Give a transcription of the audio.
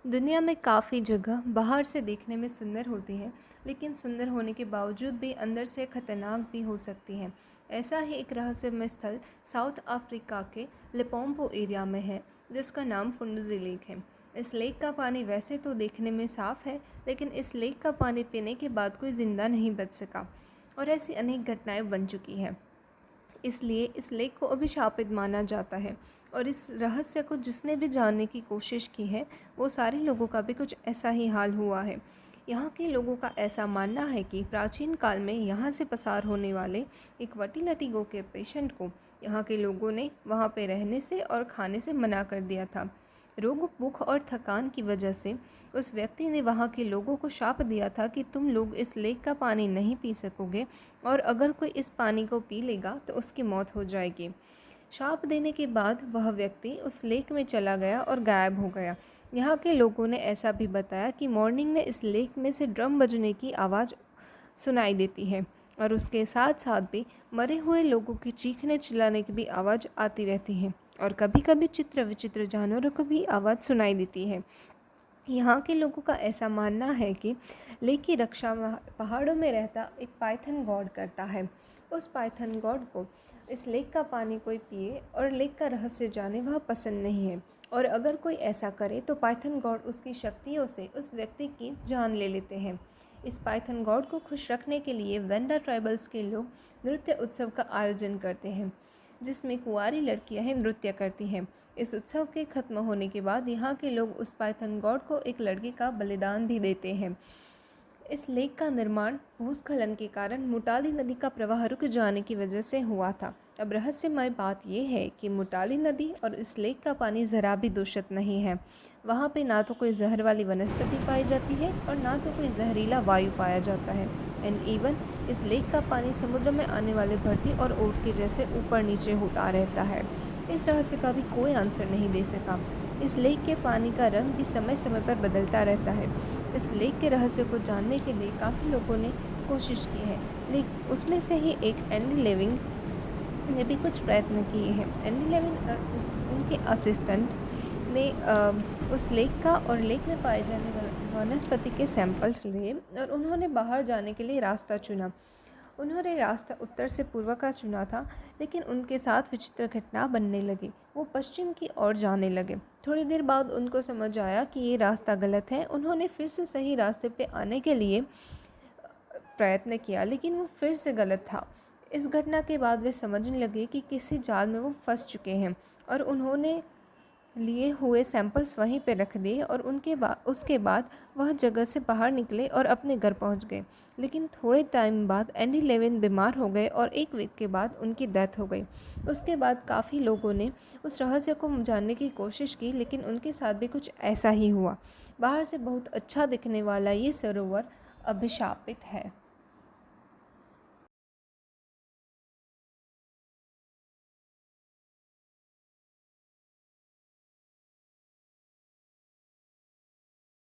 दुनिया में काफ़ी जगह बाहर से देखने में सुंदर होती है, लेकिन सुंदर होने के बावजूद भी अंदर से खतरनाक भी हो सकती हैं। ऐसा ही एक रहस्यमय स्थल साउथ अफ्रीका के लिपोम्पो एरिया में है, जिसका नाम फुंडुज़ी लेक है। इस लेक का पानी वैसे तो देखने में साफ़ है, लेकिन इस लेक का पानी पीने के बाद कोई ज़िंदा नहीं बच सका और ऐसी अनेक घटनाएं बन चुकी हैं। इसलिए इस लेख को अभिशापित माना जाता है और इस रहस्य को जिसने भी जानने की कोशिश की है, वो सारे लोगों का भी कुछ ऐसा ही हाल हुआ है। यहाँ के लोगों का ऐसा मानना है कि प्राचीन काल में यहाँ से पसार होने वाले एक वटीलटिगो के पेशेंट को यहाँ के लोगों ने वहाँ पे रहने से और खाने से मना कर दिया था। रोग, भूख और थकान की वजह से उस व्यक्ति ने वहाँ के लोगों को शाप दिया था कि तुम लोग इस लेक का पानी नहीं पी सकोगे और अगर कोई इस पानी को पी लेगा तो उसकी मौत हो जाएगी। शाप देने के बाद वह व्यक्ति उस लेक में चला गया और गायब हो गया। यहाँ के लोगों ने ऐसा भी बताया कि मॉर्निंग में इस लेक में से ड्रम बजने की आवाज़ सुनाई देती है और उसके साथ साथ भी मरे हुए लोगों की चीखने चिल्लाने की भी आवाज़ आती रहती है और कभी कभी चित्र विचित्र जानवरों को भी आवाज़ सुनाई देती है। यहाँ के लोगों का ऐसा मानना है कि लेक की रक्षा पहाड़ों में रहता एक पाइथन गॉड करता है। उस पाइथन गॉड को इस लेक का पानी कोई पिए और लेक का रहस्य जाने वह पसंद नहीं है, और अगर कोई ऐसा करे तो पाइथन गॉड उसकी शक्तियों से उस व्यक्ति की जान ले लेते हैं। इस पाइथन गॉड को खुश रखने के लिए वेंडा ट्राइबल्स के लोग नृत्य उत्सव का आयोजन करते हैं, जिसमें कुंवारी लड़कियां ही नृत्य करती हैं। इस उत्सव के खत्म होने के बाद यहाँ के लोग उस पाइथन गॉड को एक लड़की का बलिदान भी देते हैं। इस लेक का निर्माण भूस्खलन के कारण मुटाली नदी का प्रवाह रुक जाने की वजह से हुआ था। अब रहस्यमय बात यह है कि मुटाली नदी और इस लेक का पानी ज़रा भी दूषित नहीं है। वहाँ पे ना तो कोई जहर वाली वनस्पति पाई जाती है और ना तो कोई जहरीला वायु पाया जाता है। एंड इवन इस लेक का पानी समुद्र में आने वाले भरती और ओट के जैसे ऊपर नीचे होता रहता है। इस रहस्य का भी कोई आंसर नहीं दे सका। इस लेक के पानी का रंग भी समय समय पर बदलता रहता है। इस लेक के रहस्य को जानने के लिए काफ़ी लोगों ने कोशिश की है, लेकिन उसमें से ही एक एंडी लेविंग ने भी कुछ प्रयत्न किए हैं। एंडी लेविंग और उनके असिस्टेंट ने उस लेक का और लेक में पाए जाने वाले वनस्पति के सैंपल्स लिए और उन्होंने बाहर जाने के लिए रास्ता चुना। उन्होंने रास्ता उत्तर से पूर्व का चुना था, लेकिन उनके साथ विचित्र घटना बनने लगी। वो पश्चिम की ओर जाने लगे। थोड़ी देर बाद उनको समझ आया कि ये रास्ता गलत है। उन्होंने फिर से सही रास्ते पे आने के लिए प्रयत्न किया, लेकिन वो फिर से गलत था। इस घटना के बाद वे समझने लगे कि किसी जाल में वो फंस चुके हैं और उन्होंने लिए हुए सैंपल्स वहीं पे रख दिए और उसके बाद वह जगह से बाहर निकले और अपने घर पहुंच गए। लेकिन थोड़े टाइम बाद एंडी लेविन बीमार हो गए और एक वीक के बाद उनकी डेथ हो गई। उसके बाद काफ़ी लोगों ने उस रहस्य को जानने की कोशिश की, लेकिन उनके साथ भी कुछ ऐसा ही हुआ। बाहर से बहुत अच्छा दिखने वाला ये सरोवर अभिशापित है।